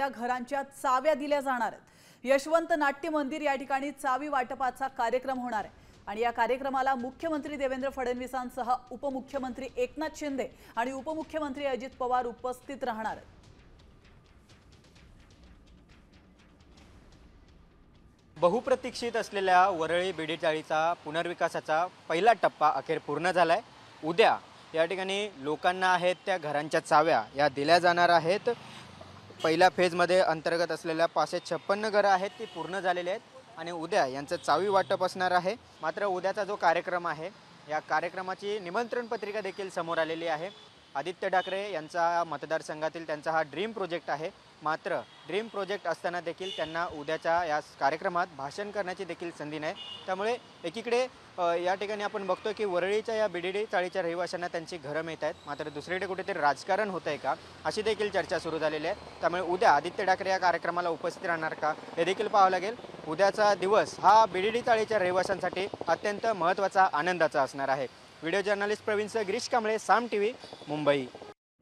त्या घरांच्या चाव्या दिल्या जाणार आहेत। यशवंत नाट्य मंदिर या ठिकाणी चावी वाटपाचा कार्यक्रम होणार आहे आणि या कार्यक्रमाला मुख्यमंत्री देवेंद्र फडणवीसांसह उपमुख्यमंत्री एकनाथ शिंदे आणि उपमुख्यमंत्री अजित पवार उपस्थित राहणार आहेत। बहुप्रतीक्षित असलेल्या वरळी बीडी चाळीचा पुनर्विकासाचा पहिला टप्पा अखेर पूर्ण झालाय। उद्या या ठिकाणी लोकांना आहेत त्या घरांच्या चाव्या या दिल्या जाणार आहेत। पहिल्या फेजमध्ये अंतर्गत असलेल्या 556 घरं आहेत ती पूर्ण झालेली आहेत आणि उद्या यांचं चावी वाटप असणार आहे। मात्र उद्याचा जो कार्यक्रम आहे या कार्यक्रमाची निमंत्रण पत्रिका देखील समोर आलेली आहे। आदित्य ठाकरे यांचा मतदारसंघातील त्यांचा हा ड्रीम प्रोजेक्ट आहे। मात्र ड्रीम प्रोजेक्ट असताना देखील त्यांना उद्याच्या या कार्यक्रमात भाषण करण्याची देखील संधी नाही। त्यामुळे एकीकडे या ठिकाणी आपण बघतो की वरळीच्या या बीडी चाळीच्या रहिवाशांना त्यांची घरं मिळत आहेत, मात्र दुसरीकडे कुठेतरी राजकारण होत आहे का अशी देखील चर्चा सुरू झालेली आहे। त्यामुळे उद्या आदित्य ठाकरे या कार्यक्रमाला उपस्थित राहणार का हे देखील पाहावं लागेल। उद्याचा दिवस हा बीडी चाळीच्या रहिवाशांसाठी अत्यंत महत्त्वाचा आनंदाचा असणार आहे। व्हिडिओ जर्नलिस्ट प्रवीण गिरीश कांबळे, साम टीव्ही, मुंबई।